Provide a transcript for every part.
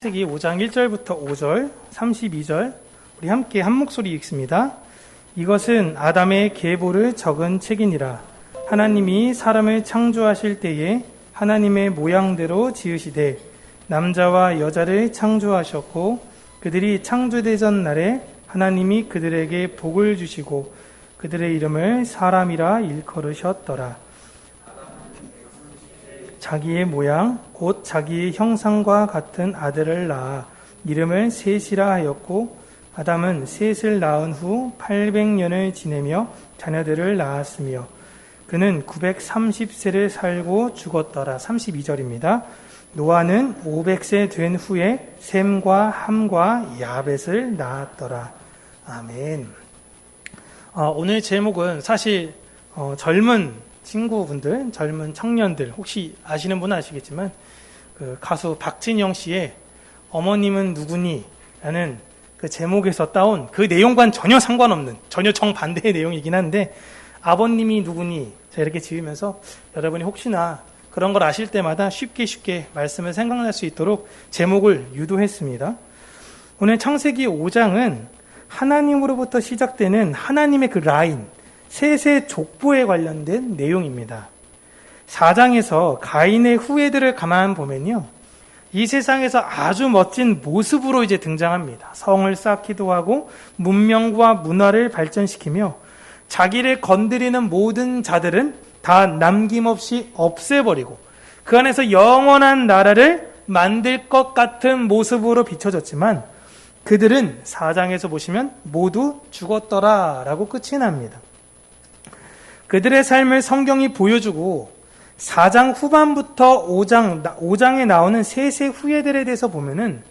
창세기 5장 1절부터 5절, 32절 우리 함께 한 목소리 읽습니다. 이것은 아담의 계보를 적은 책이니라. 하나님이 사람을 창조하실 때에 하나님의 모양대로 지으시되 남자와 여자를 창조하셨고 그들이 창조되던 날에 하나님이 그들에게 복을 주시고 그들의 이름을 사람이라 일컬으셨더라. 자기의 모양 곧 자기의 형상과 같은 아들을 낳아 이름을 셋이라 하였고 아담은 셋을 낳은 후 800년을 지내며 자녀들을 낳았으며 그는 930세를 살고 죽었더라. 32절입니다. 노아는 500세 된 후에 셈과 함과 야벳을 낳았더라. 아멘. 오늘 제목은 사실 젊은 친구분들, 젊은 청년들 혹시 아시는 분은 아시겠지만 그 가수 박진영 씨의 어머님은 누구니? 라는 그 제목에서 따온 그 내용과는 전혀 상관없는, 전혀 정반대의 내용이긴 한데 아버님이 누구니? 제가 이렇게 지으면서 여러분이 혹시나 그런 걸 아실 때마다 쉽게 말씀을 생각날 수 있도록 제목을 유도했습니다. 오늘 창세기 5장은 하나님으로부터 시작되는 하나님의 그 라인, 셋의 족보에 관련된 내용입니다. 4장에서 가인의 후예들을 가만 보면요, 이 세상에서 아주 멋진 모습으로 이제 등장합니다. 성을 쌓기도 하고 문명과 문화를 발전시키며 자기를 건드리는 모든 자들은 다 남김없이 없애버리고 그 안에서 영원한 나라를 만들 것 같은 모습으로 비춰졌지만 그들은 4장에서 보시면 모두 죽었더라 라고 끝이 납니다. 그들의 삶을 성경이 보여주고 4장 후반부터 5장에 나오는 셋의 후예들에 대해서 보면은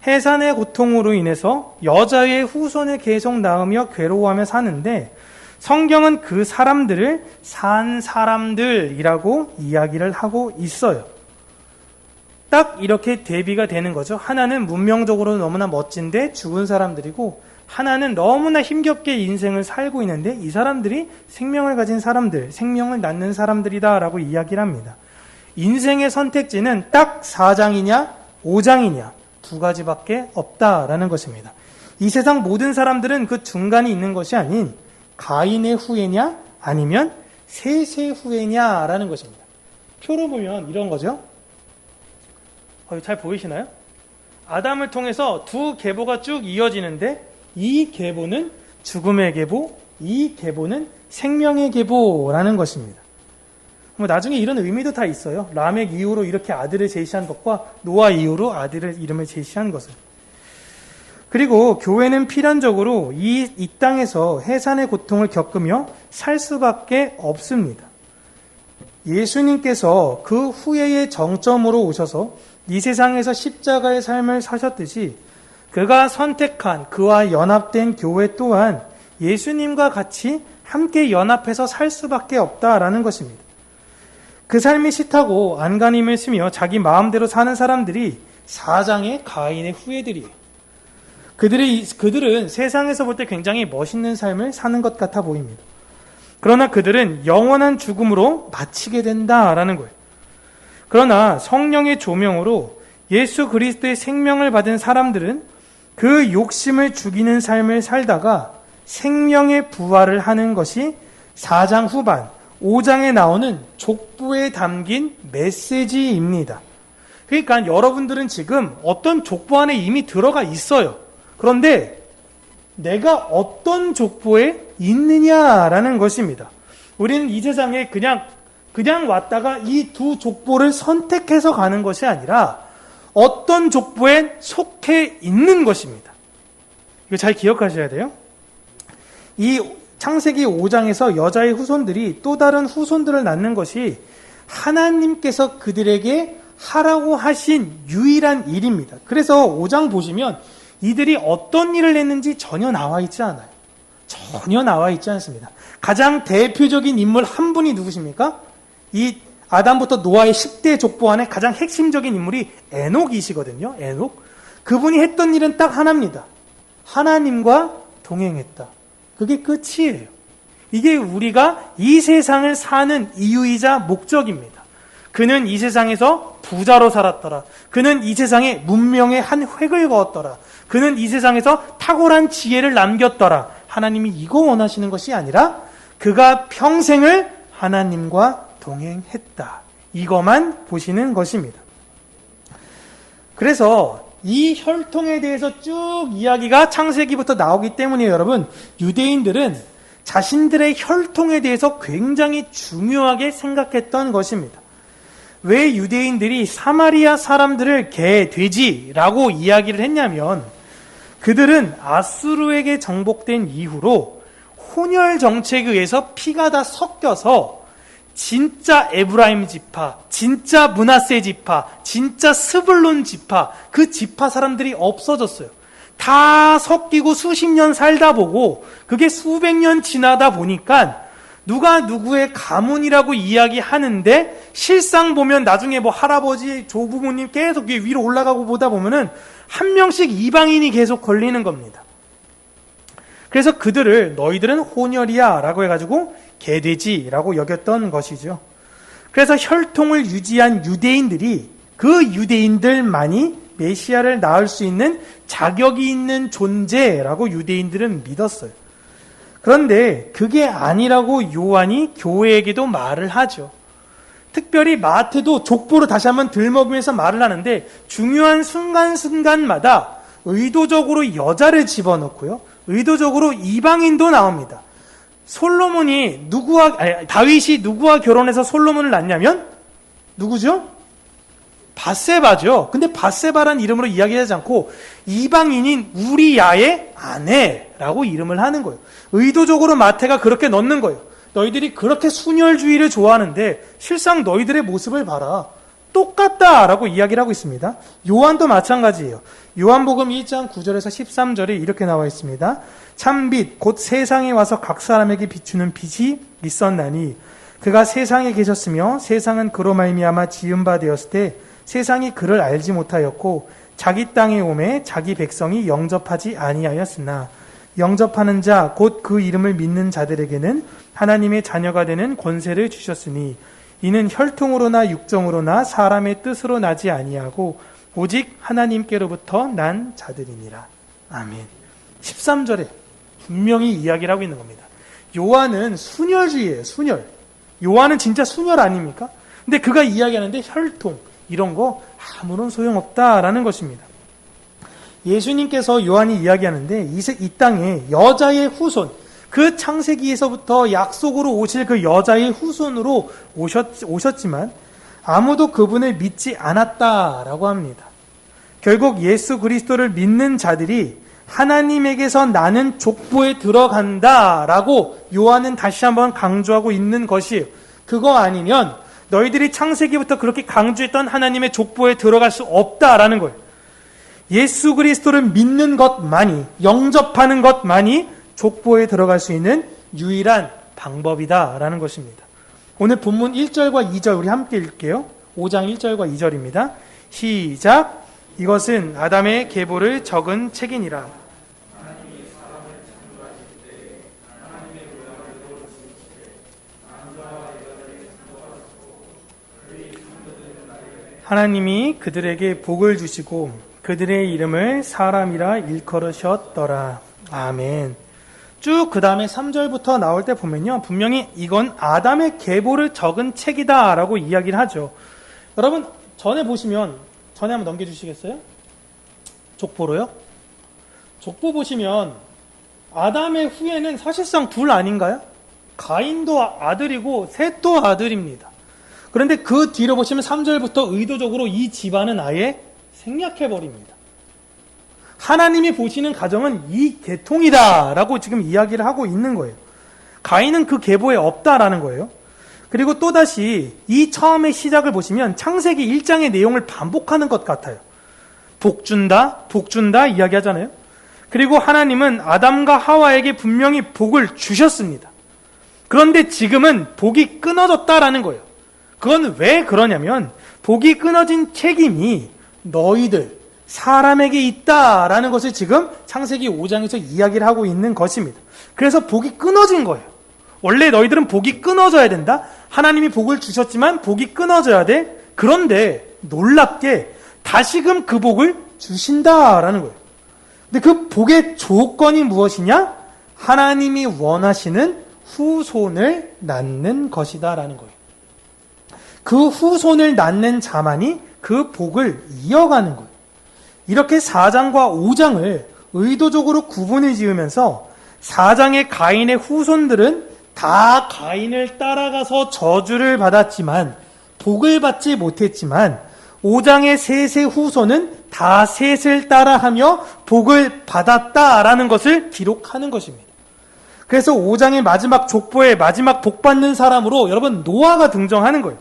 해산의 고통으로 인해서 여자의 후손을 계속 낳으며 괴로워하며 사는데 성경은 그 사람들을 산 사람들이라고 이야기를 하고 있어요. 딱 이렇게 대비가 되는 거죠. 하나는 문명적으로 너무나 멋진데 죽은 사람들이고 하나는 너무나 힘겹게 인생을 살고 있는데 이 사람들이 생명을 가진 사람들, 생명을 낳는 사람들이다 라고 이야기를 합니다. 인생의 선택지는 딱 4장이냐 5장이냐 두 가지밖에 없다라는 것입니다. 이 세상 모든 사람들은 그 중간에 있는 것이 아닌 가인의 후예냐 아니면 셋의 후예냐라는 것입니다. 표로 보면 이런 거죠. 잘 보이시나요? 아담을 통해서 두 계보가 쭉 이어지는데 이 계보는 죽음의 계보, 이 계보는 생명의 계보라는 것입니다. 나중에 이런 의미도 다 있어요. 라멕 이후로 이렇게 아들을 제시한 것과 노아 이후로 아들의 이름을 제시한 것을. 그리고 교회는 필연적으로 이 땅에서 해산의 고통을 겪으며 살 수밖에 없습니다. 예수님께서 그 후예의 정점으로 오셔서 이 세상에서 십자가의 삶을 사셨듯이 그가 선택한 그와 연합된 교회 또한 예수님과 같이 함께 연합해서 살 수밖에 없다라는 것입니다. 그 삶이 싫다고 안간힘을 쓰며 자기 마음대로 사는 사람들이 4장의 가인의 후예들이에요. 그들은 세상에서 볼 때 굉장히 멋있는 삶을 사는 것 같아 보입니다. 그러나 그들은 영원한 죽음으로 마치게 된다라는 거예요. 그러나 성령의 조명으로 예수 그리스도의 생명을 받은 사람들은 그 욕심을 죽이는 삶을 살다가 생명의 부활을 하는 것이 4장 후반, 5장에 나오는 족보에 담긴 메시지입니다. 그러니까 여러분들은 지금 어떤 족보 안에 이미 들어가 있어요. 그런데 내가 어떤 족보에 있느냐라는 것입니다. 우리는 이 세상에 그냥 왔다가 이 두 족보를 선택해서 가는 것이 아니라 어떤 족보에 속해 있는 것입니다. 이거 잘 기억하셔야 돼요. 이 창세기 5장에서 여자의 후손들이 또 다른 후손들을 낳는 것이 하나님께서 그들에게 하라고 하신 유일한 일입니다. 그래서 5장 보시면 이들이 어떤 일을 했는지 전혀 나와 있지 않아요. 전혀 나와 있지 않습니다. 가장 대표적인 인물 한 분이 누구십니까? 이 아담부터 노아의 10대 족보 안에 가장 핵심적인 인물이 에녹이시거든요. 에녹. 그분이 했던 일은 딱 하나입니다. 하나님과 동행했다. 그게 끝이에요. 이게 우리가 이 세상을 사는 이유이자 목적입니다. 그는 이 세상에서 부자로 살았더라. 그는 이 세상에 문명의 한 획을 그었더라. 그는 이 세상에서 탁월한 지혜를 남겼더라. 하나님이 이거 원하시는 것이 아니라 그가 평생을 하나님과 동행했다. 이것만 보시는 것입니다. 그래서 이 혈통에 대해서 쭉 이야기가 창세기부터 나오기 때문에 여러분, 유대인들은 자신들의 혈통에 대해서 굉장히 중요하게 생각했던 것입니다. 왜 유대인들이 사마리아 사람들을 개, 돼지라고 이야기를 했냐면, 그들은 아수르에게 정복된 이후로 혼혈 정책에 의해서 피가 다 섞여서 진짜 에브라임 지파, 진짜 므낫세 지파, 진짜 스불론 지파, 그 지파 사람들이 없어졌어요. 다 섞이고 수십 년 살다 보고 그게 수백 년 지나다 보니까 누가 누구의 가문이라고 이야기하는데 실상 보면 나중에 뭐 할아버지, 조부모님 계속 위로 올라가고 보다 보면은 한 명씩 이방인이 계속 걸리는 겁니다. 그래서 그들을 너희들은 혼혈이야 라고 해가지고 개돼지라고 여겼던 것이죠. 그래서 혈통을 유지한 유대인들이 그 유대인들만이 메시아를 낳을 수 있는 자격이 있는 존재라고 유대인들은 믿었어요. 그런데 그게 아니라고 요한이 교회에게도 말을 하죠. 특별히 마태도 족보를 다시 한번 들먹이면서 말을 하는데 무한 순간순간마다 의도적으로 여자를 집어넣고요. 의도적으로 이방인도 나옵니다. 다윗이 누구와 결혼해서 솔로몬을 낳냐면 누구죠? 바세바죠. 근데 바세바란 이름으로 이야기하지 않고 이방인인 우리야의 아내라고 이름을 하는 거예요. 의도적으로 마태가 그렇게 넣는 거예요. 너희들이 그렇게 순혈주의를 좋아하는데 실상 너희들의 모습을 봐라. 똑같다라고 이야기를 하고 있습니다. 요한도 마찬가지예요. 요한복음 1장 9절에서 13절에 이렇게 나와 있습니다. 참빛 곧 세상에 와서 각 사람에게 비추는 빛이 있었나니 그가 세상에 계셨으며 세상은 그로 말미암아 지은 바 되었을 때 세상이 그를 알지 못하였고 자기 땅에 오매 자기 백성이 영접하지 아니하였으나 영접하는 자 곧 그 이름을 믿는 자들에게는 하나님의 자녀가 되는 권세를 주셨으니 이는 혈통으로나 육정으로나 사람의 뜻으로 나지 아니하고 오직 하나님께로부터 난 자들이니라. 아멘. 13절에 분명히 이야기를 하고 있는 겁니다. 요한은 순혈주의예요. 순혈. 요한은 진짜 순혈 아닙니까? 근데 그가 이야기하는데 혈통 이런 거 아무런 소용없다라는 것입니다. 예수님께서 요한이 이야기하는데 이 땅에 여자의 후손, 그 창세기에서부터 약속으로 오실 그 여자의 후손으로 오셨지만 아무도 그분을 믿지 않았다라고 합니다. 결국 예수 그리스도를 믿는 자들이 하나님에게서 나는 족보에 들어간다라고 요한은 다시 한번 강조하고 있는 것이에요. 그거 아니면 너희들이 창세기부터 그렇게 강조했던 하나님의 족보에 들어갈 수 없다라는 거예요. 예수 그리스도를 믿는 것만이, 영접하는 것만이 족보에 들어갈 수 있는 유일한 방법이다라는 것입니다. 오늘 본문 1절과 2절 우리 함께 읽을게요. 5장 1절과 2절입니다. 시작. 이것은 아담의 계보를 적은 책이니라. 하나님이 그들에게 복을 주시고 그들의 이름을 사람이라 일컬으셨더라. 아멘. 쭉 그 다음에 3절부터 나올 때 보면요, 분명히 이건 아담의 계보를 적은 책이다 라고 이야기를 하죠. 여러분 전에 보시면, 전에 한번 넘겨주시겠어요? 족보로요? 족보 보시면 아담의 후예는 사실상 둘 아닌가요? 가인도 아들이고 셋도 아들입니다. 그런데 그 뒤로 보시면 3절부터 의도적으로 이 집안은 아예 생략해버립니다. 하나님이 보시는 가정은 이 계통이다 라고 지금 이야기를 하고 있는 거예요. 가인은 그 계보에 없다라는 거예요. 그리고 또다시 이 처음의 시작을 보시면 창세기 1장의 내용을 반복하는 것 같아요. 복 준다, 복 준다 이야기하잖아요. 그리고 하나님은 아담과 하와에게 분명히 복을 주셨습니다. 그런데 지금은 복이 끊어졌다라는 거예요. 그건 왜 그러냐면 복이 끊어진 책임이 너희들, 사람에게 있다라는 것을 지금 창세기 5장에서 이야기를 하고 있는 것입니다. 그래서 복이 끊어진 거예요. 원래 너희들은 복이 끊어져야 된다. 하나님이 복을 주셨지만 복이 끊어져야 돼. 그런데 놀랍게 다시금 그 복을 주신다라는 거예요. 근데 그 복의 조건이 무엇이냐? 하나님이 원하시는 후손을 낳는 것이다라는 거예요. 그 후손을 낳는 자만이 그 복을 이어가는 거예요. 이렇게 4장과 5장을 의도적으로 구분을 지으면서 4장의 가인의 후손들은 다 가인을 따라가서 저주를 받았지만 복을 받지 못했지만 5장의 셋의 후손은 다 셋을 따라하며 복을 받았다라는 것을 기록하는 것입니다. 그래서 5장의 마지막 족보에 마지막 복 받는 사람으로 여러분 노아가 등장하는 거예요.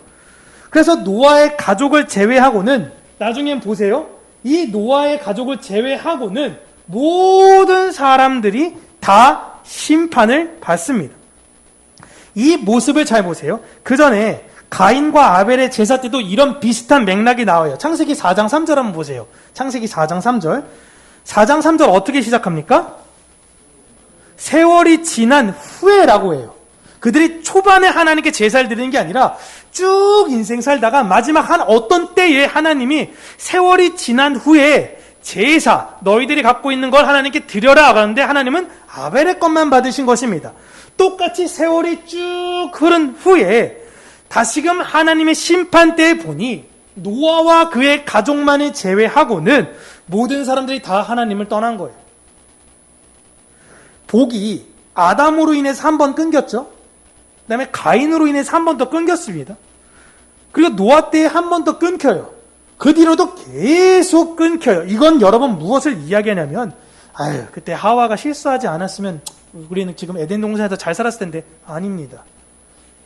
그래서 노아의 가족을 제외하고는 나중에 보세요. 이 노아의 가족을 제외하고는 모든 사람들이 다 심판을 받습니다. 이 모습을 잘 보세요. 그 전에 가인과 아벨의 제사 때도 이런 비슷한 맥락이 나와요. 창세기 4장 3절 한번 보세요. 창세기 4장 3절. 4장 3절 어떻게 시작합니까? 세월이 지난 후에라고 해요. 그들이 초반에 하나님께 제사를 드리는 게 아니라 쭉 인생 살다가 마지막 어떤 때에 하나님이 세월이 지난 후에 제사, 너희들이 갖고 있는 걸 하나님께 드려라 하는데 하나님은 아벨의 것만 받으신 것입니다. 똑같이 세월이 쭉 흐른 후에 다시금 하나님의 심판대에 보니 노아와 그의 가족만을 제외하고는 모든 사람들이 다 하나님을 떠난 거예요. 복이 아담으로 인해서 한 번 끊겼죠. 그 다음에 가인으로 인해서 한 번 더 끊겼습니다. 그리고 노아 때에 한 번 더 끊겨요. 그 뒤로도 계속 끊겨요. 이건 여러분 무엇을 이야기하냐면 그때 하와가 실수하지 않았으면 우리는 지금 에덴 동산에서 잘 살았을 텐데 아닙니다.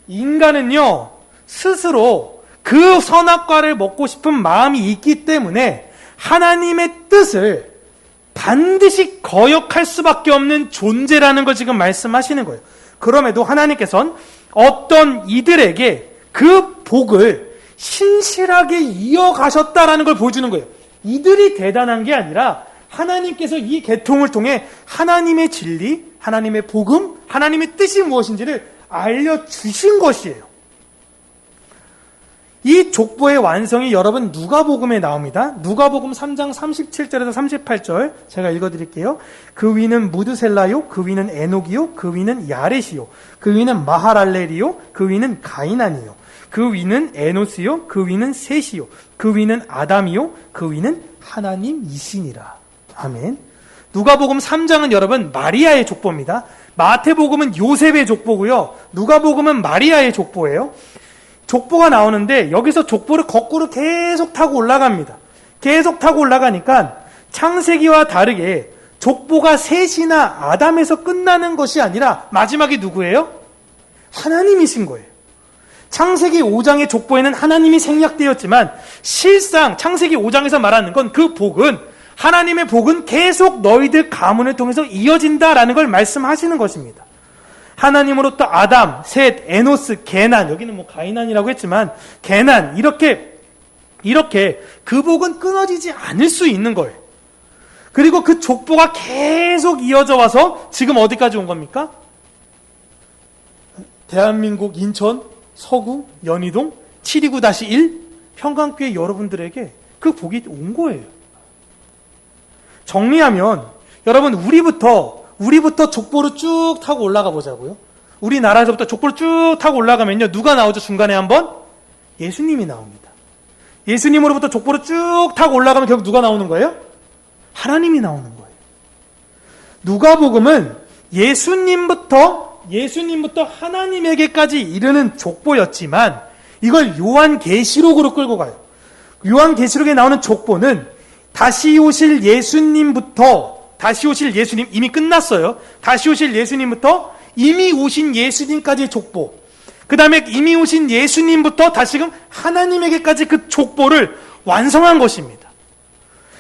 인간은요 스스로 그 선악과를 먹고 싶은 마음이 있기 때문에 하나님의 뜻을 반드시 거역할 수밖에 없는 존재라는 걸 지금 말씀하시는 거예요. 그럼에도 하나님께서는 어떤 이들에게 그 복을 신실하게 이어가셨다라는 걸 보여주는 거예요. 이들이 대단한 게 아니라 하나님께서 이 계통을 통해 하나님의 진리, 하나님의 복음, 하나님의 뜻이 무엇인지를 알려주신 것이에요. 이 족보의 완성이 여러분 누가복음에 나옵니다. 누가복음 3장 37절에서 38절 제가 읽어드릴게요. 그 위는 무드셀라요, 그 위는 에녹이요, 그 위는 야렛이요, 그 위는 마하랄렐이요, 그 위는 가이난이요, 그 위는 에노스요, 그 위는 셋이요, 그 위는 아담이요, 그 위는 하나님이시니라. 아멘. 누가복음 3장은 여러분 마리아의 족보입니다. 마태복음은 요셉의 족보고요. 누가복음은 마리아의 족보예요. 족보가 나오는데 여기서 족보를 거꾸로 계속 타고 올라갑니다. 계속 타고 올라가니까 창세기와 다르게 족보가 셋이나 아담에서 끝나는 것이 아니라 마지막이 누구예요? 하나님이신 거예요. 창세기 5장의 족보에는 하나님이 생략되었지만 실상 창세기 5장에서 말하는 건 그 복은 하나님의 복은 계속 너희들 가문을 통해서 이어진다라는 걸 말씀하시는 것입니다. 하나님으로부터 아담, 셋, 에노스, 게난, 여기는 뭐 가이난이라고 했지만 게난 이렇게 그 복은 끊어지지 않을 수 있는 거예요. 그리고 그 족보가 계속 이어져 와서 지금 어디까지 온 겁니까? 대한민국 인천, 서구, 연희동, 729-1 평강교회 여러분들에게 그 복이 온 거예요. 정리하면 여러분 우리부터 족보로 쭉 타고 올라가 보자고요. 우리나라에서부터 족보로 쭉 타고 올라가면요. 누가 나오죠? 중간에 한번? 예수님이 나옵니다. 예수님으로부터 족보로 쭉 타고 올라가면 결국 누가 나오는 거예요? 하나님이 나오는 거예요. 누가복음은 예수님부터 하나님에게까지 이르는 족보였지만 이걸 요한계시록으로 끌고 가요. 요한계시록에 나오는 족보는 다시 오실 예수님 이미 끝났어요. 다시 오실 예수님부터 이미 오신 예수님까지의 족보, 그 다음에 이미 오신 예수님부터 다시금 하나님에게까지 그 족보를 완성한 것입니다.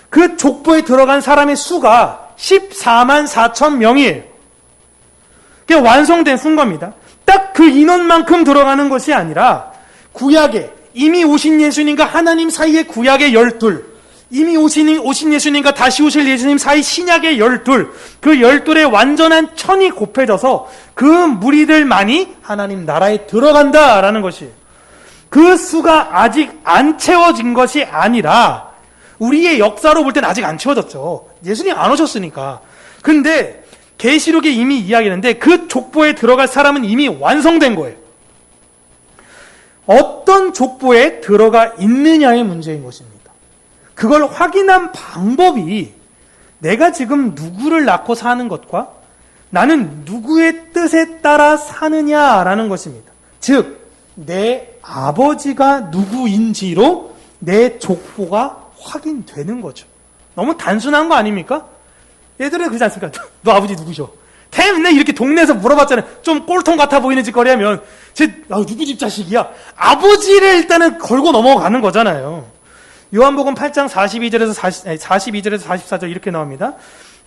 그 족보에 들어간 사람의 수가 14만 4천 명이에요. 그게 완성된 순 겁니다. 딱 그 인원만큼 들어가는 것이 아니라 구약에 이미 오신 예수님과 하나님 사이의 구약의 12, 이미 오신 예수님과 다시 오실 예수님 사이 신약의 12, 그 12의 완전한 천이 곱해져서 그 무리들만이 하나님 나라에 들어간다라는 것이에요. 그 수가 아직 안 채워진 것이 아니라 우리의 역사로 볼 때는 아직 안 채워졌죠. 예수님 안 오셨으니까. 근데 계시록에 이미 이야기했는데 그 족보에 들어갈 사람은 이미 완성된 거예요. 어떤 족보에 들어가 있느냐의 문제인 것입니다. 그걸 확인한 방법이 내가 지금 누구를 낳고 사는 것과 나는 누구의 뜻에 따라 사느냐라는 것입니다. 즉, 내 아버지가 누구인지로 내 족보가 확인되는 거죠. 너무 단순한 거 아닙니까? 얘들은 그러지 않습니까? 너 아버지 누구셔? 맨날 이렇게 동네에서 물어봤잖아요. 좀 꼴통 같아 보이는 짓거리 하면 누구 집 자식이야? 아버지를 일단은 걸고 넘어가는 거잖아요. 요한복음 8장 42절에서 44절 이렇게 나옵니다.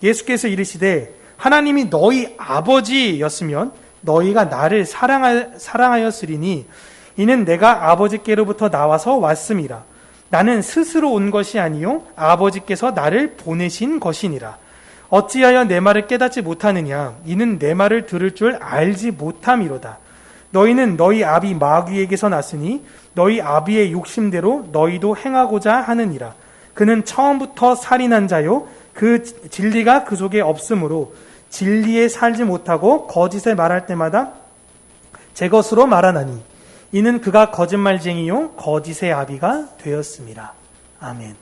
예수께서 이르시되 하나님이 너희 아버지였으면 너희가 나를 사랑하였으리니 이는 내가 아버지께로부터 나와서 왔음이라. 나는 스스로 온 것이 아니요 아버지께서 나를 보내신 것이니라. 어찌하여 내 말을 깨닫지 못하느냐? 이는 내 말을 들을 줄 알지 못함이로다. 너희는 너희 아비 마귀에게서 났으니 너희 아비의 욕심대로 너희도 행하고자 하느니라. 그는 처음부터 살인한 자요 그 진리가 그 속에 없으므로 진리에 살지 못하고 거짓을 말할 때마다 제 것으로 말하나니 이는 그가 거짓말쟁이요 거짓의 아비가 되었습니다. 아멘.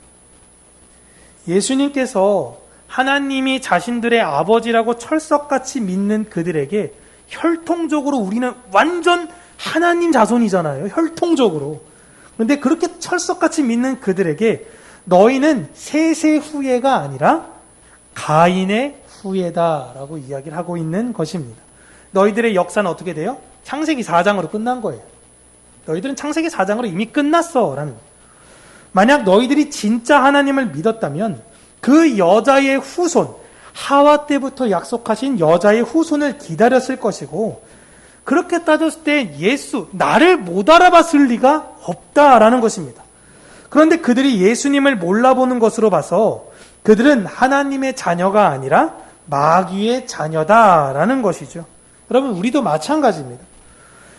예수님께서 하나님이 자신들의 아버지라고 철석같이 믿는 그들에게 혈통적으로 우리는 완전 하나님 자손이잖아요. 혈통적으로. 그런데 그렇게 철석같이 믿는 그들에게 너희는 셋의 후예가 아니라 가인의 후예다라고 이야기를 하고 있는 것입니다. 너희들의 역사는 어떻게 돼요? 창세기 4장으로 끝난 거예요. 너희들은 창세기 4장으로 이미 끝났어 라는 거예요. 만약 너희들이 진짜 하나님을 믿었다면 그 여자의 후손, 하와 때부터 약속하신 여자의 후손을 기다렸을 것이고, 그렇게 따졌을 때 나를 못 알아봤을 리가 없다라는 것입니다. 그런데 그들이 예수님을 몰라보는 것으로 봐서 그들은 하나님의 자녀가 아니라 마귀의 자녀다라는 것이죠. 여러분, 우리도 마찬가지입니다.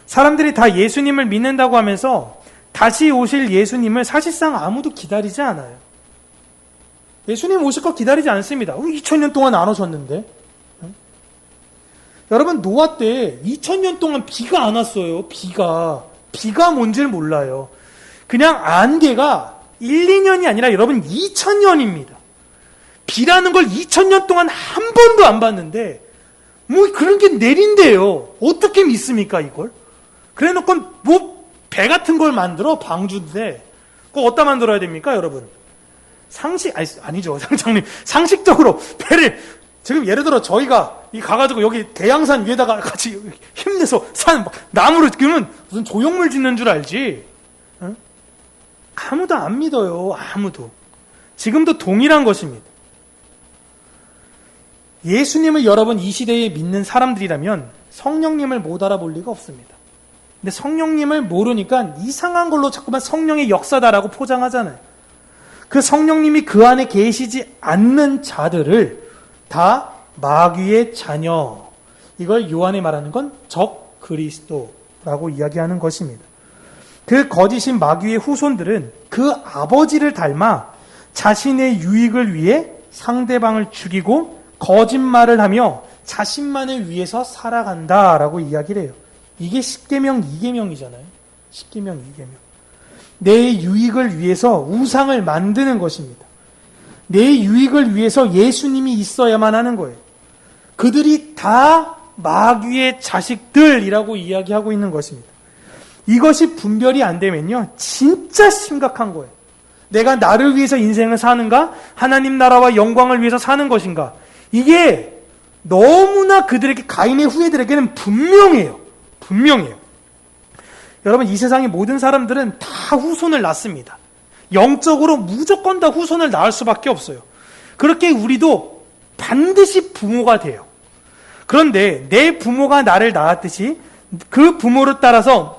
사람들이 다 예수님을 믿는다고 하면서 다시 오실 예수님을 사실상 아무도 기다리지 않아요. 예수님 오실 거 기다리지 않습니다. 2000년 동안 안 오셨는데. 여러분, 노아 때 2000년 동안 비가 안 왔어요. 비가 뭔지를 몰라요. 그냥 안개가 1, 2년이 아니라 여러분 2000년입니다. 비라는 걸 2000년 동안 한 번도 안 봤는데 뭐 그런 게 내린대요. 어떻게 믿습니까 이걸? 그래놓고 뭐 배 같은 걸 만들어 방주인데 그거 어디다 만들어야 됩니까 여러분? 아니죠 장님. 상식적으로 배를 지금 예를 들어 저희가 가가지고 여기 대양산 위에다가 같이 힘내서 나무를 그러면 무슨 조형물 짓는 줄 알지? 응? 아무도 안 믿어요. 아무도. 지금도 동일한 것입니다. 예수님을 여러분 이 시대에 믿는 사람들이라면 성령님을 못 알아볼 리가 없습니다. 근데 성령님을 모르니까 이상한 걸로 자꾸만 성령의 역사다라고 포장하잖아요. 그 성령님이 그 안에 계시지 않는 자들을 다 마귀의 자녀, 이걸 요한이 말하는 건 적 그리스도라고 이야기하는 것입니다. 그 거짓인 마귀의 후손들은 그 아버지를 닮아 자신의 유익을 위해 상대방을 죽이고 거짓말을 하며 자신만을 위해서 살아간다라고 이야기를 해요. 이게 십계명 2계명이잖아요. 십계명 2계명. 내 유익을 위해서 우상을 만드는 것입니다. 내 유익을 위해서 예수님이 있어야만 하는 거예요. 그들이 다 마귀의 자식들이라고 이야기하고 있는 것입니다. 이것이 분별이 안 되면요, 진짜 심각한 거예요. 내가 나를 위해서 인생을 사는가? 하나님 나라와 영광을 위해서 사는 것인가? 이게 너무나 그들에게, 가인의 후예들에게는 분명해요. 여러분, 이 세상의 모든 사람들은 다 후손을 낳습니다. 영적으로 무조건 다 후손을 낳을 수밖에 없어요. 그렇게 우리도 반드시 부모가 돼요. 그런데 내 부모가 나를 낳았듯이 그 부모를 따라서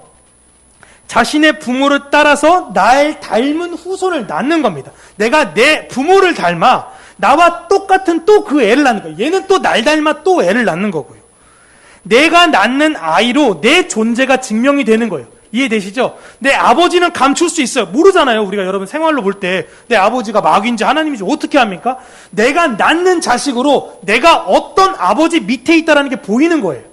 자신의 부모를 따라서 날 닮은 후손을 낳는 겁니다. 내가 내 부모를 닮아 나와 똑같은 또 그 애를 낳는 거예요. 얘는 또 날 닮아 또 애를 낳는 거고요. 내가 낳는 아이로 내 존재가 증명이 되는 거예요. 이해되시죠? 내 아버지는 감출 수 있어요. 모르잖아요. 우리가 여러분 생활로 볼 때 내 아버지가 마귀인지 하나님인지 어떻게 합니까? 내가 낳는 자식으로 내가 어떤 아버지 밑에 있다는 게 보이는 거예요.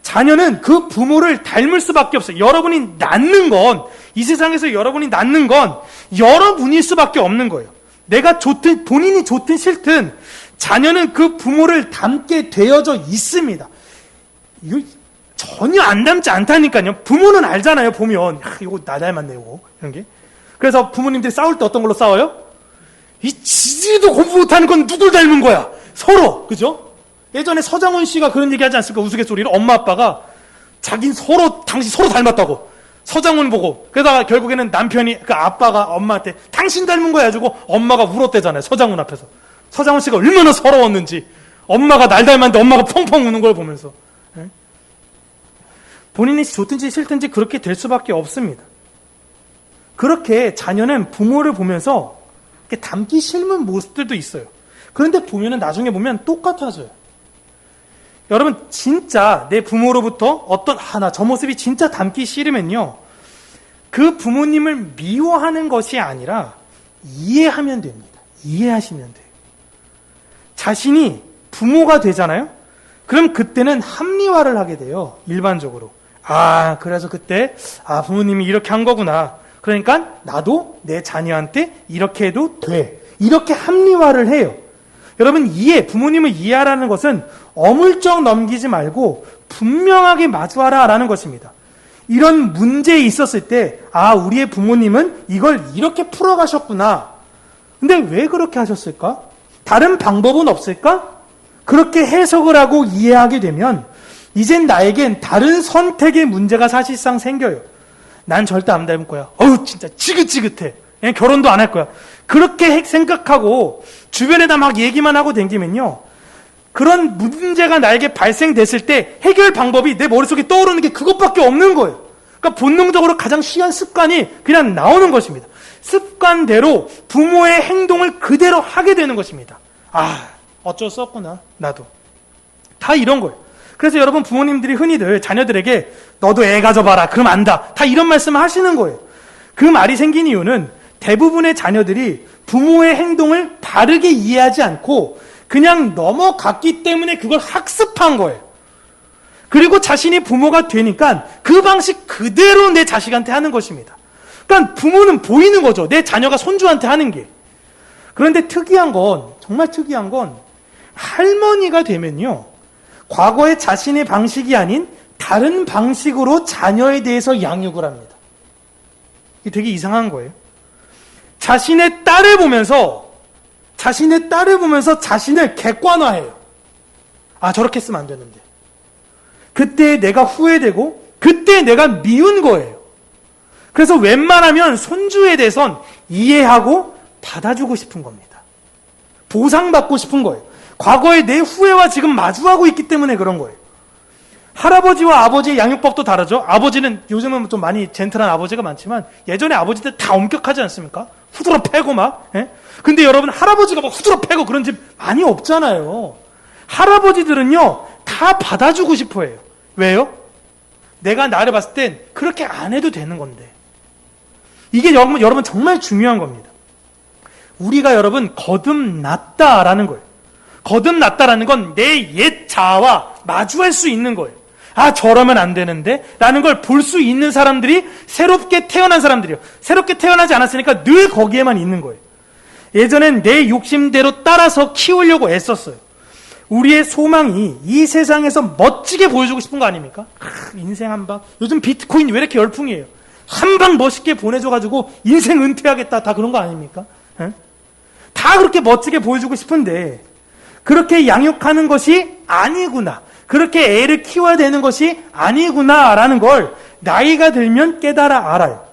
자녀는 그 부모를 닮을 수밖에 없어요. 여러분이 낳는 건, 이 세상에서 여러분이 낳는 건 여러분일 수밖에 없는 거예요. 내가 좋든 본인이 좋든 싫든 자녀는 그 부모를 닮게 되어져 있습니다. 이거 전혀 안 닮지 않다니까요. 부모는 알잖아요. 보면 이거 나 닮았네 이거 이런 게. 그래서 부모님들이 싸울 때 어떤 걸로 싸워요? 이 지지도 공부 못하는 건 누굴 닮은 거야? 서로. 그죠? 예전에 서장훈 씨가 그런 얘기 하지 않습니까? 우스갯소리로 엄마 아빠가 자긴 당신 서로 닮았다고 서장훈 보고. 그러다가 결국에는 남편이 그 아빠가 엄마한테 당신 닮은 거야 해주고 엄마가 울었대잖아요. 서장훈 앞에서. 서장훈 씨가 얼마나 서러웠는지. 엄마가 날 닮았는데 엄마가 펑펑 우는 걸 보면서. 본인이 좋든지 싫든지 그렇게 될 수밖에 없습니다. 그렇게 자녀는 부모를 보면서 이렇게 닮기 싫은 모습들도 있어요. 그런데 보면은 나중에 보면 똑같아져요. 여러분 진짜 내 부모로부터 나 저 모습이 진짜 닮기 싫으면요. 그 부모님을 미워하는 것이 아니라 이해하면 됩니다. 이해하시면 돼요. 자신이 부모가 되잖아요. 그럼 그때는 합리화를 하게 돼요. 일반적으로. 그래서 그때 부모님이 이렇게 한 거구나. 그러니까 나도 내 자녀한테 이렇게 해도 돼. 이렇게 합리화를 해요. 여러분 부모님을 이해하라는 것은 어물쩍 넘기지 말고 분명하게 마주하라라는 것입니다. 이런 문제에 있었을 때 우리의 부모님은 이걸 이렇게 풀어가셨구나. 근데 왜 그렇게 하셨을까? 다른 방법은 없을까? 그렇게 해석을 하고 이해하게 되면 이젠 나에겐 다른 선택의 문제가 사실상 생겨요. 난 절대 안 닮을 거야. 진짜 지긋지긋해. 결혼도 안 할 거야. 그렇게 생각하고 주변에다 막 얘기만 하고 댕기면요. 그런 문제가 나에게 발생됐을 때 해결 방법이 내 머릿속에 떠오르는 게 그것밖에 없는 거예요. 그러니까 본능적으로 가장 쉬운 습관이 그냥 나오는 것입니다. 습관대로 부모의 행동을 그대로 하게 되는 것입니다. 어쩔 수 없구나. 나도. 다 이런 거예요. 그래서 여러분 부모님들이 흔히들 자녀들에게 너도 애 가져봐라. 그럼 안다. 다 이런 말씀을 하시는 거예요. 그 말이 생긴 이유는 대부분의 자녀들이 부모의 행동을 바르게 이해하지 않고 그냥 넘어갔기 때문에 그걸 학습한 거예요. 그리고 자신이 부모가 되니까 그 방식 그대로 내 자식한테 하는 것입니다. 그러니까 부모는 보이는 거죠. 내 자녀가 손주한테 하는 게. 그런데 정말 특이한 건 할머니가 되면요. 과거의 자신의 방식이 아닌 다른 방식으로 자녀에 대해서 양육을 합니다. 이게 되게 이상한 거예요. 자신의 딸을 보면서 자신을 객관화해요. 저렇게 했으면 안 되는데. 그때 내가 후회되고 그때 내가 미운 거예요. 그래서 웬만하면 손주에 대해선 이해하고 받아주고 싶은 겁니다. 보상받고 싶은 거예요. 과거의 내 후회와 지금 마주하고 있기 때문에 그런 거예요. 할아버지와 아버지의 양육법도 다르죠. 아버지는 요즘은 좀 많이 젠틀한 아버지가 많지만 예전에 아버지들 다 엄격하지 않습니까? 후드러 패고 막. 근데 여러분 할아버지가 막 후드러 패고 그런 집 많이 없잖아요. 할아버지들은요 다 받아주고 싶어 해요. 왜요? 내가 나를 봤을 땐 그렇게 안 해도 되는 건데. 이게 여러분 정말 중요한 겁니다. 우리가 여러분 거듭났다라는 거예요. 거듭났다라는 건 내 옛 자아와 마주할 수 있는 거예요. 저러면 안 되는데 라는 걸 볼 수 있는 사람들이 새롭게 태어난 사람들이에요. 새롭게 태어나지 않았으니까 늘 거기에만 있는 거예요. 예전엔 내 욕심대로 따라서 키우려고 애썼어요. 우리의 소망이 이 세상에서 멋지게 보여주고 싶은 거 아닙니까? 인생 한 방. 요즘 비트코인 왜 이렇게 열풍이에요? 한 방 멋있게 보내줘가지고 인생 은퇴하겠다. 다 그런 거 아닙니까? 다 그렇게 멋지게 보여주고 싶은데 그렇게 양육하는 것이 아니구나. 그렇게 애를 키워야 되는 것이 아니구나라는 걸 나이가 들면 깨달아 알아요.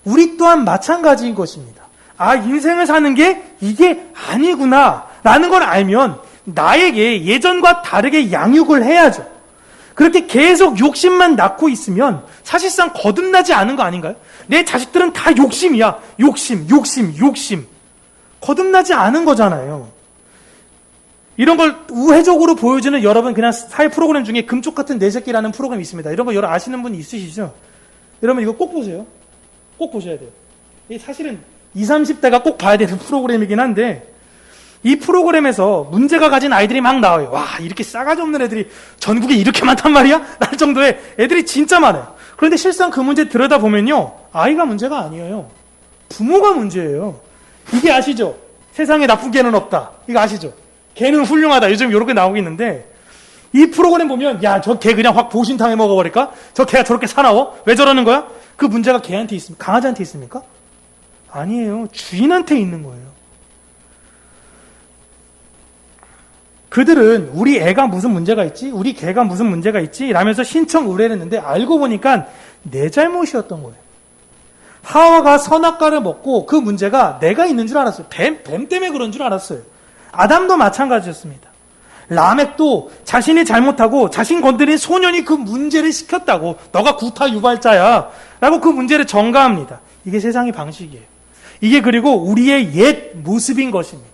우리 또한 마찬가지인 것입니다. 인생을 사는 게 이게 아니구나라는 걸 알면 나에게 예전과 다르게 양육을 해야죠. 그렇게 계속 욕심만 낳고 있으면 사실상 거듭나지 않은 거 아닌가요? 내 자식들은 다 욕심이야. 욕심. 거듭나지 않은 거잖아요. 이런 걸 우회적으로 보여주는 여러분 그냥 사회 프로그램 중에 금쪽 같은 내 새끼라는 프로그램이 있습니다. 이런 거 여러분 아시는 분 있으시죠? 여러분 이거 꼭 보세요. 꼭 보셔야 돼요. 이게 사실은 20, 30대가 꼭 봐야 되는 프로그램이긴 한데 이 프로그램에서 문제가 가진 아이들이 막 나와요. 와, 이렇게 싸가지 없는 애들이 전국에 이렇게 많단 말이야? 라는 정도의 애들이 진짜 많아요. 그런데 실상 그 문제 들여다보면요. 아이가 문제가 아니에요. 부모가 문제예요. 이게 아시죠? 세상에 나쁜 개는 없다. 이거 아시죠? 개는 훌륭하다. 요즘 이렇게 나오고 있는데 이 프로그램 보면 야, 저 개 그냥 확 보신탕에 먹어버릴까? 저 개가 저렇게 사나워? 왜 저러는 거야? 그 문제가 개한테 있습니까? 강아지한테 있습니까? 아니에요. 주인한테 있는 거예요. 그들은 우리 애가 무슨 문제가 있지? 우리 개가 무슨 문제가 있지? 라면서 신청 의뢰를 했는데 알고 보니까 내 잘못이었던 거예요. 하와가 선악과를 먹고 그 문제가 내가 있는 줄 알았어요. 뱀 때문에 그런 줄 알았어요. 아담도 마찬가지였습니다. 라멕도 자신이 잘못하고 자신 건드린 소년이 그 문제를 시켰다고 너가 구타 유발자야 라고 그 문제를 전가합니다. 이게 세상의 방식이에요. 이게 그리고 우리의 옛 모습인 것입니다.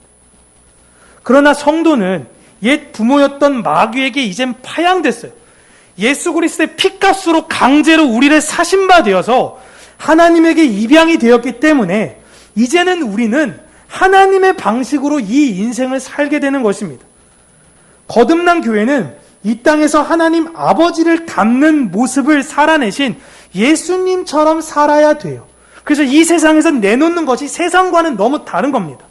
그러나 성도는 옛 부모였던 마귀에게 이젠 파양됐어요. 예수 그리스도의 피값으로 강제로 우리를 사신 바 되어서 하나님에게 입양이 되었기 때문에 이제는 우리는 하나님의 방식으로 이 인생을 살게 되는 것입니다. 거듭난 교회는 이 땅에서 하나님 아버지를 닮는 모습을 살아내신 예수님처럼 살아야 돼요. 그래서 이 세상에서 내놓는 것이 세상과는 너무 다른 겁니다.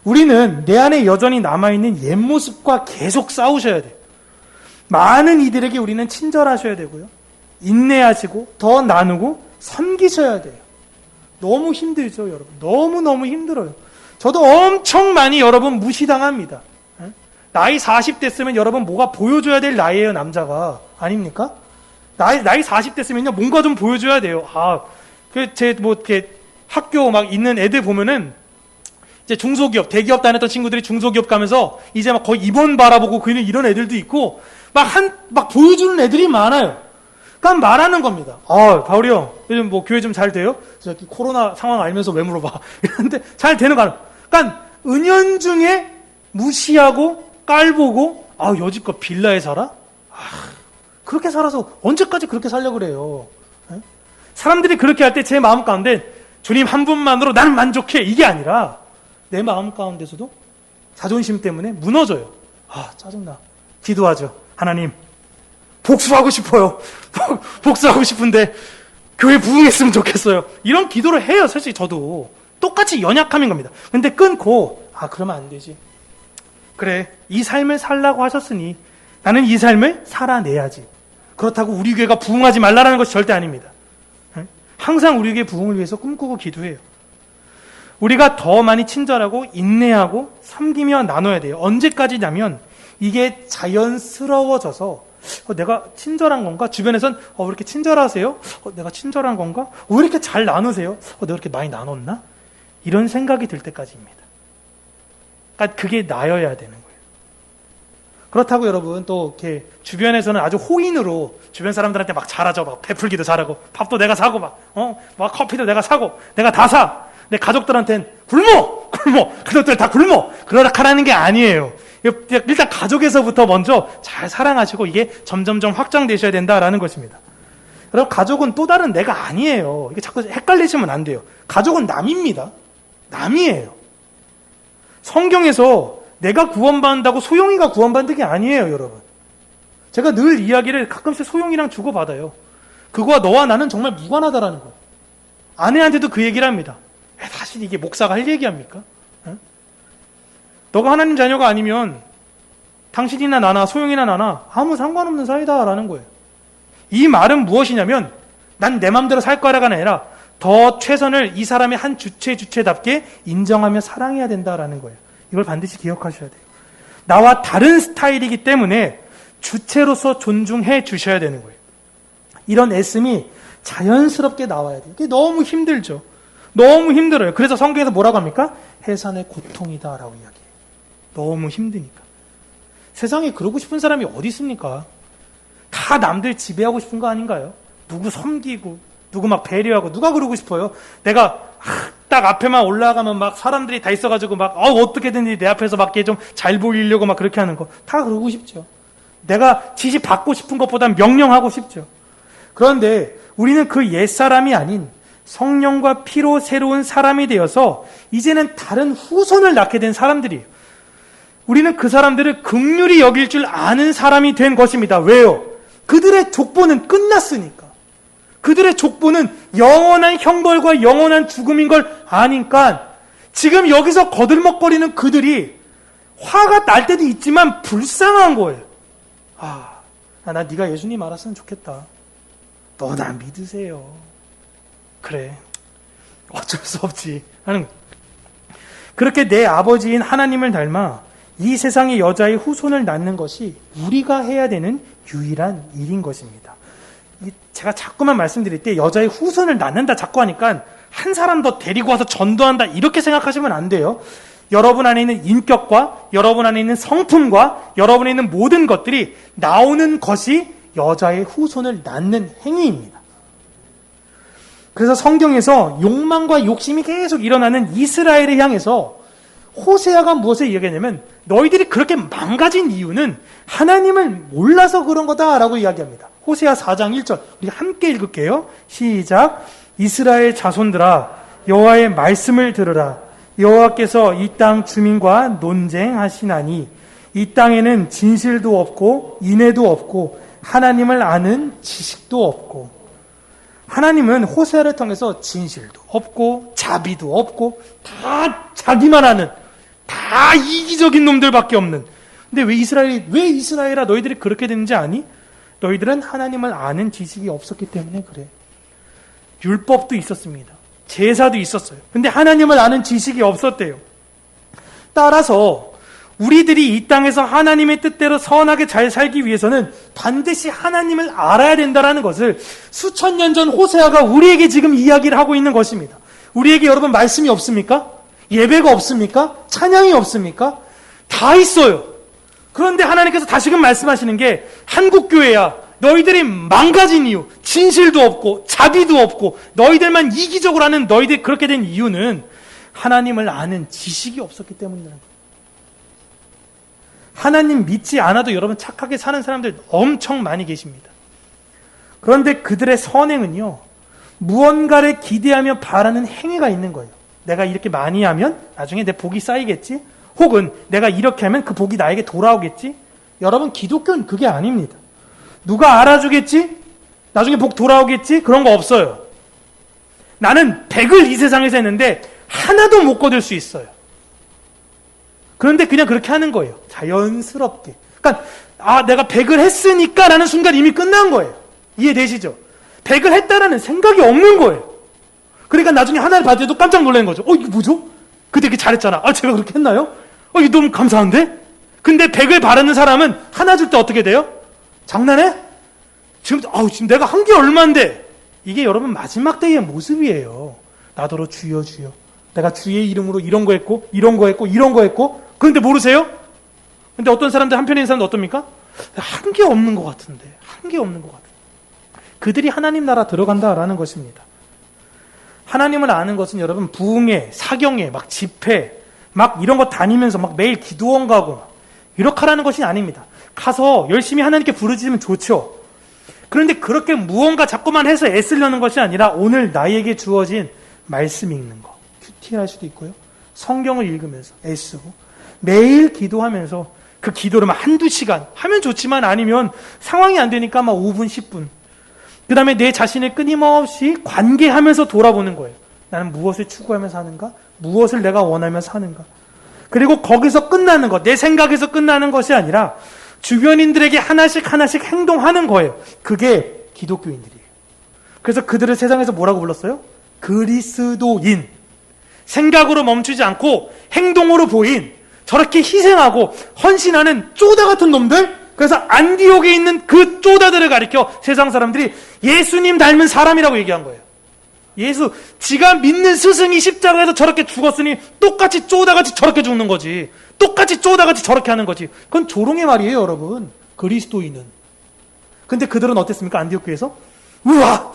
우리는 내 안에 여전히 남아있는 옛 모습과 계속 싸우셔야 돼요. 많은 이들에게 우리는 친절하셔야 되고요. 인내하시고 더 나누고 섬기셔야 돼요. 너무 힘들죠, 여러분. 너무너무 힘들어요. 저도 엄청 많이 여러분 무시당합니다. 나이 40 됐으면 여러분 뭐가 보여줘야 될 나이예요, 남자가. 아닙니까? 나이 40 됐으면요, 뭔가 좀 보여줘야 돼요. 이렇게 학교 막 있는 애들 보면은 이제 중소기업, 대기업 다녔던 친구들이 중소기업 가면서 이제 막 거의 입원 바라보고 그냥 이런 애들도 있고 막 보여주는 애들이 많아요. 그러니까 말하는 겁니다. 바울이 형, 요즘 뭐 교회 좀 잘 돼요? 저기 코로나 상황 알면서 왜 물어봐? 이런데 잘 되는 거 아니에요. 그러니까 은연중에 무시하고 깔보고 여지껏 빌라에 살아? 그렇게 살아서 언제까지 그렇게 살려고 그래요? 사람들이 그렇게 할 때 제 마음 가운데 주님 한 분만으로 나는 만족해 이게 아니라 내 마음 가운데서도 자존심 때문에 무너져요. 짜증나. 기도하죠. 하나님, 복수하고 싶어요. 복수하고 싶은데 교회 부흥했으면 좋겠어요. 이런 기도를 해요. 사실 저도 똑같이 연약함인 겁니다. 근데 끊고 그러면 안 되지. 그래, 이 삶을 살라고 하셨으니 나는 이 삶을 살아내야지. 그렇다고 우리 교회가 부흥하지 말라는 것이 절대 아닙니다. 항상 우리 교회 부흥을 위해서 꿈꾸고 기도해요. 우리가 더 많이 친절하고 인내하고 섬기며 나눠야 돼요. 언제까지냐면 이게 자연스러워져서 내가 친절한 건가? 주변에선 왜 이렇게 친절하세요? 내가 친절한 건가? 왜 이렇게 잘 나누세요? 내가 이렇게 많이 나눴나? 이런 생각이 들 때까지입니다. 그러니까 그게 나여야 되는 거예요. 그렇다고 여러분 또 이렇게 주변에서는 아주 호인으로 주변 사람들한테 막 잘하죠. 막 베풀기도 잘하고 밥도 내가 사고 막 커피도 내가 사고 내가 다 사. 내 가족들한테는 굶어! 그것들 다 굶어! 그러라는 게 아니에요. 일단 가족에서부터 먼저 잘 사랑하시고 이게 점점점 확장되셔야 된다라는 것입니다. 여러분, 가족은 또 다른 내가 아니에요. 이게 자꾸 헷갈리시면 안 돼요. 가족은 남입니다. 남이에요. 성경에서 내가 구원받는다고 소영이가 구원받는 게 아니에요, 여러분. 제가 늘 이야기를 가끔씩 소영이랑 주고받아요. 그거와 너와 나는 정말 무관하다라는 거예요. 아내한테도 그 얘기를 합니다. 사실 이게 목사가 할 얘기합니까? 너가 하나님 자녀가 아니면 당신이나 나나 소영이나 나나 아무 상관없는 사이다라는 거예요. 이 말은 무엇이냐면 난 내 맘대로 살 거라가 아니라 더 최선을 이 사람의 한 주체답게 인정하며 사랑해야 된다라는 거예요. 이걸 반드시 기억하셔야 돼요. 나와 다른 스타일이기 때문에 주체로서 존중해 주셔야 되는 거예요. 이런 애씀이 자연스럽게 나와야 돼요. 이게 너무 힘들죠. 너무 힘들어요. 그래서 성경에서 뭐라고 합니까? 해산의 고통이다라고 이야기해요. 너무 힘드니까. 세상에 그러고 싶은 사람이 어디 있습니까? 다 남들 지배하고 싶은 거 아닌가요? 누구 섬기고 누구 막 배려하고 누가 그러고 싶어요? 내가 딱 앞에만 올라가면 막 사람들이 다 있어가지고 막 어떻게든지 내 앞에서 막 좀 잘 보이려고 막 그렇게 하는 거 다 그러고 싶죠. 내가 지시 받고 싶은 것보단 명령하고 싶죠. 그런데 우리는 그 옛사람이 아닌 성령과 피로 새로운 사람이 되어서 이제는 다른 후손을 낳게 된 사람들이에요. 우리는 그 사람들을 긍휼히 여길 줄 아는 사람이 된 것입니다. 왜요? 그들의 족보는 끝났으니까. 그들의 족보는 영원한 형벌과 영원한 죽음인 걸 아니까 지금 여기서 거들먹거리는 그들이 화가 날 때도 있지만 불쌍한 거예요. 나 네가 예수님 알았으면 좋겠다. 너 나 믿으세요. 그래. 어쩔 수 없지. 하는 거예요. 그렇게 내 아버지인 하나님을 닮아 이 세상의 여자의 후손을 낳는 것이 우리가 해야 되는 유일한 일인 것입니다. 제가 자꾸만 말씀드릴 때 여자의 후손을 낳는다 자꾸 하니까 한 사람 더 데리고 와서 전도한다 이렇게 생각하시면 안 돼요. 여러분 안에 있는 인격과 여러분 안에 있는 성품과 여러분에 있는 모든 것들이 나오는 것이 여자의 후손을 낳는 행위입니다. 그래서 성경에서 욕망과 욕심이 계속 일어나는 이스라엘을 향해서 호세아가 무엇을 이야기하냐면 너희들이 그렇게 망가진 이유는 하나님을 몰라서 그런 거다라고 이야기합니다. 호세아 4장 1절 우리 함께 읽을게요. 시작. 이스라엘 자손들아 여호와의 말씀을 들으라. 여호와께서 이 땅 주민과 논쟁하시나니 이 땅에는 진실도 없고 인애도 없고 하나님을 아는 지식도 없고. 하나님은 호세아를 통해서 진실도 없고 자비도 없고 다 자기만 아는 다 이기적인 놈들밖에 없는. 근데 왜 이스라엘아 너희들이 그렇게 됐는지 아니? 너희들은 하나님을 아는 지식이 없었기 때문에 그래. 율법도 있었습니다. 제사도 있었어요. 근데 하나님을 아는 지식이 없었대요. 따라서 우리들이 이 땅에서 하나님의 뜻대로 선하게 잘 살기 위해서는 반드시 하나님을 알아야 된다는 것을 수천 년 전 호세아가 우리에게 지금 이야기를 하고 있는 것입니다. 우리에게 여러분 말씀이 없습니까? 예배가 없습니까? 찬양이 없습니까? 다 있어요. 그런데 하나님께서 다시금 말씀하시는 게 한국교회야 너희들이 망가진 이유, 진실도 없고 자비도 없고 너희들만 이기적으로 하는 너희들이 그렇게 된 이유는 하나님을 아는 지식이 없었기 때문이라는 거예요. 하나님 믿지 않아도 여러분 착하게 사는 사람들 엄청 많이 계십니다. 그런데 그들의 선행은요, 무언가를 기대하며 바라는 행위가 있는 거예요. 내가 이렇게 많이 하면 나중에 내 복이 쌓이겠지? 혹은 내가 이렇게 하면 그 복이 나에게 돌아오겠지? 여러분 기독교는 그게 아닙니다. 누가 알아주겠지? 나중에 복 돌아오겠지? 그런 거 없어요. 나는 100을 이 세상에서 했는데 하나도 못 거둘 수 있어요. 그런데 그냥 그렇게 하는 거예요. 자연스럽게. 그러니까 내가 100을 했으니까 라는 순간 이미 끝난 거예요. 이해되시죠? 100을 했다라는 생각이 없는 거예요. 그러니까 나중에 하나를 받을 때도 깜짝 놀라는 거죠. 이게 뭐죠? 그때 이렇게 잘했잖아. 제가 그렇게 했나요? 이게 너무 감사한데? 근데 100을 바라는 사람은 하나 줄 때 어떻게 돼요? 장난해? 지금 내가 한 게 얼만데? 이게 여러분 마지막 때의 모습이에요. 나더러 주여 주여. 내가 주의 이름으로 이런 거 했고, 이런 거 했고, 이런 거 했고. 그런데 모르세요? 근데 어떤 사람들, 한편에 있는 사람들 어떻습니까? 한 게 없는 것 같은데. 한 게 없는 것 같은데. 그들이 하나님 나라 들어간다라는 것입니다. 하나님을 아는 것은 여러분 부흥회, 사경회, 막 집회, 막 이런 거 다니면서 막 매일 기도원 가고 이렇게 하라는 것이 아닙니다. 가서 열심히 하나님께 부르짖으면 좋죠. 그런데 그렇게 무언가 자꾸만 해서 애쓰려는 것이 아니라 오늘 나에게 주어진 말씀 읽는 거. 큐티할 수도 있고요. 성경을 읽으면서 애쓰고 매일 기도하면서 그 기도를 막 한두 시간 하면 좋지만 아니면 상황이 안 되니까 막 5분, 10분. 그 다음에 내 자신을 끊임없이 관계하면서 돌아보는 거예요. 나는 무엇을 추구하면서 사는가? 무엇을 내가 원하면서 사는가? 그리고 거기서 끝나는 것, 내 생각에서 끝나는 것이 아니라 주변인들에게 하나씩 하나씩 행동하는 거예요. 그게 기독교인들이에요. 그래서 그들을 세상에서 뭐라고 불렀어요? 그리스도인. 생각으로 멈추지 않고 행동으로 보인, 저렇게 희생하고 헌신하는 쪼다 같은 놈들. 그래서 안디옥에 있는 그 쪼다들을 가리켜 세상 사람들이 예수님 닮은 사람이라고 얘기한 거예요. 지가 믿는 스승이 십자가에서 저렇게 죽었으니 똑같이 쪼다같이 저렇게 죽는 거지. 똑같이 쪼다같이 저렇게 하는 거지. 그건 조롱의 말이에요, 여러분. 그리스도인은. 근데 그들은 어땠습니까? 안디옥 교회에서 우와!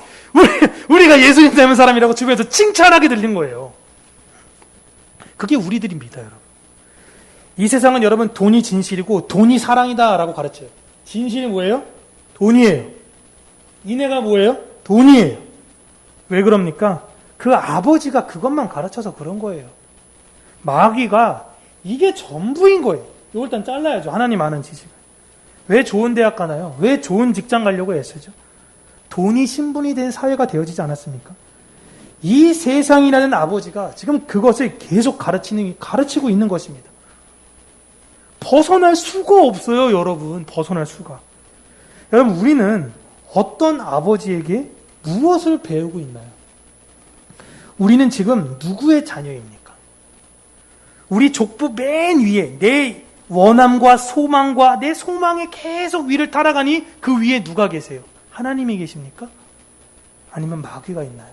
우리가 예수님 닮은 사람이라고 주변에서 칭찬하게 들린 거예요. 그게 우리들입니다, 여러분. 이 세상은 여러분 돈이 진실이고 돈이 사랑이다 라고 가르쳐요. 진실이 뭐예요? 돈이에요. 이내가 뭐예요? 돈이에요. 왜 그럽니까? 그 아버지가 그것만 가르쳐서 그런 거예요. 마귀가 이게 전부인 거예요. 이걸 일단 잘라야죠. 하나님 아는 지식을. 왜 좋은 대학 가나요? 왜 좋은 직장 가려고 애쓰죠? 돈이 신분이 된 사회가 되어지지 않았습니까? 이 세상이라는 아버지가 지금 그것을 계속 가르치고 있는 것입니다. 벗어날 수가 없어요, 여러분. 벗어날 수가. 여러분, 우리는 어떤 아버지에게 무엇을 배우고 있나요? 우리는 지금 누구의 자녀입니까? 우리 족보 맨 위에 내 원함과 소망과 내 소망에 계속 위를 따라가니 그 위에 누가 계세요? 하나님이 계십니까? 아니면 마귀가 있나요?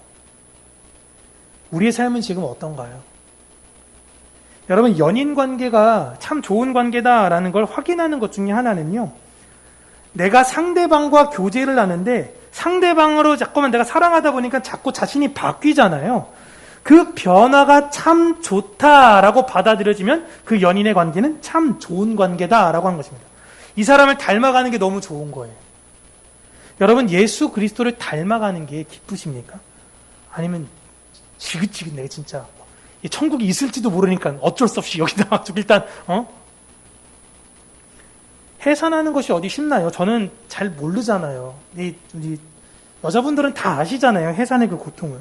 우리의 삶은 지금 어떤가요? 여러분, 연인 관계가 참 좋은 관계다라는 걸 확인하는 것 중에 하나는요, 내가 상대방과 교제를 하는데 상대방으로 자꾸만 내가 사랑하다 보니까 자꾸 자신이 바뀌잖아요. 그 변화가 참 좋다라고 받아들여지면 그 연인의 관계는 참 좋은 관계다라고 하는 것입니다. 이 사람을 닮아가는 게 너무 좋은 거예요. 여러분, 예수 그리스도를 닮아가는 게 기쁘십니까? 아니면 지긋지긋 내가 진짜 천국이 있을지도 모르니까 어쩔 수 없이 여기다 와가지고 일단 해산하는 것이 어디 쉽나요? 저는 잘 모르잖아요. 우리 여자분들은 다 아시잖아요. 해산의 그 고통을.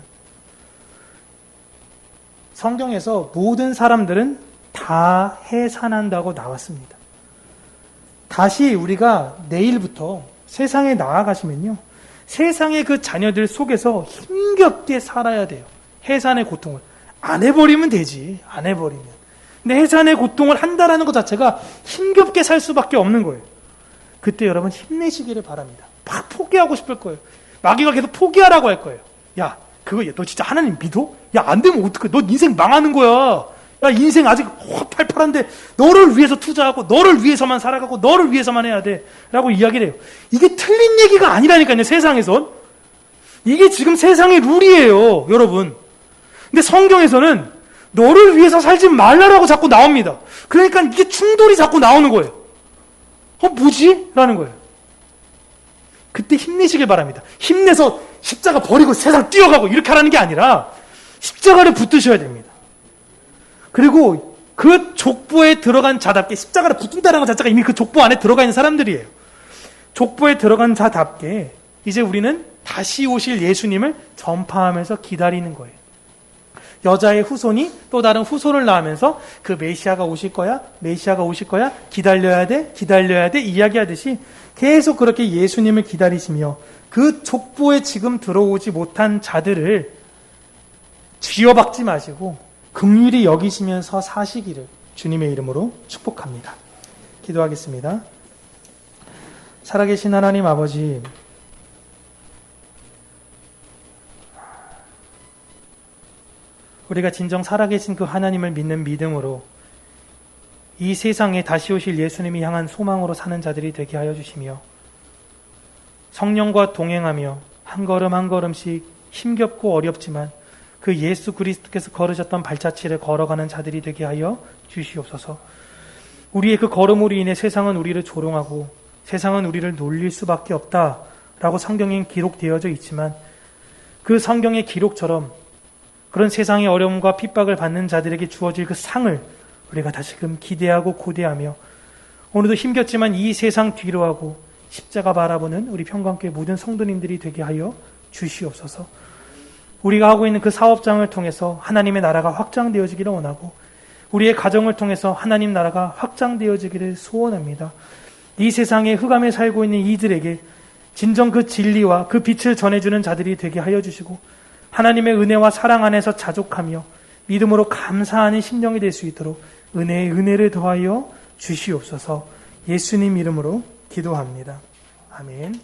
성경에서 모든 사람들은 다 해산한다고 나왔습니다. 다시 우리가 내일부터 세상에 나아가시면요, 세상의 그 자녀들 속에서 힘겹게 살아야 돼요. 해산의 고통을. 안 해버리면 되지. 안 해버리면. 근데 해산의 고통을 한다라는 것 자체가 힘겹게 살 수밖에 없는 거예요. 그때 여러분 힘내시기를 바랍니다. 막 포기하고 싶을 거예요. 마귀가 계속 포기하라고 할 거예요. 야, 그거 너 진짜 하나님 믿어? 야, 안 되면 어떡해. 너 인생 망하는 거야. 야, 인생 아직 팔팔한데 너를 위해서 투자하고 너를 위해서만 살아가고 너를 위해서만 해야 돼. 라고 이야기를 해요. 이게 틀린 얘기가 아니라니까요, 세상에선. 이게 지금 세상의 룰이에요, 여러분. 근데 성경에서는 너를 위해서 살지 말라라고 자꾸 나옵니다. 그러니까 이게 충돌이 자꾸 나오는 거예요. 뭐지? 라는 거예요. 그때 힘내시길 바랍니다. 힘내서 십자가 버리고 세상 뛰어가고 이렇게 하라는 게 아니라 십자가를 붙드셔야 됩니다. 그리고 그 족보에 들어간 자답게, 십자가를 붙든다는 것 자체가 이미 그 족보 안에 들어가 있는 사람들이에요. 족보에 들어간 자답게 이제 우리는 다시 오실 예수님을 전파하면서 기다리는 거예요. 여자의 후손이 또 다른 후손을 낳으면서 그 메시아가 오실 거야, 메시아가 오실 거야, 기다려야 돼, 기다려야 돼 이야기하듯이 계속 그렇게 예수님을 기다리시며 그 족보에 지금 들어오지 못한 자들을 쥐어박지 마시고 긍휼히 여기시면서 사시기를 주님의 이름으로 축복합니다. 기도하겠습니다. 살아계신 하나님 아버지, 우리가 진정 살아계신 그 하나님을 믿는 믿음으로 이 세상에 다시 오실 예수님이 향한 소망으로 사는 자들이 되게 하여 주시며 성령과 동행하며 한 걸음 한 걸음씩 힘겹고 어렵지만 그 예수 그리스도께서 걸으셨던 발자취를 걸어가는 자들이 되게 하여 주시옵소서. 우리의 그 걸음으로 인해 세상은 우리를 조롱하고 세상은 우리를 놀릴 수밖에 없다라고 성경에 기록되어져 있지만 그 성경의 기록처럼 그런 세상의 어려움과 핍박을 받는 자들에게 주어질 그 상을 우리가 다시금 기대하고 고대하며 오늘도 힘겹지만 이 세상 뒤로 하고 십자가 바라보는 우리 평강교회 모든 성도님들이 되게 하여 주시옵소서. 우리가 하고 있는 그 사업장을 통해서 하나님의 나라가 확장되어지기를 원하고 우리의 가정을 통해서 하나님 나라가 확장되어지기를 소원합니다. 이 세상에 흑암에 살고 있는 이들에게 진정 그 진리와 그 빛을 전해주는 자들이 되게 하여 주시고 하나님의 은혜와 사랑 안에서 자족하며 믿음으로 감사하는 심령이 될 수 있도록 은혜에 은혜를 더하여 주시옵소서. 예수님 이름으로 기도합니다. 아멘.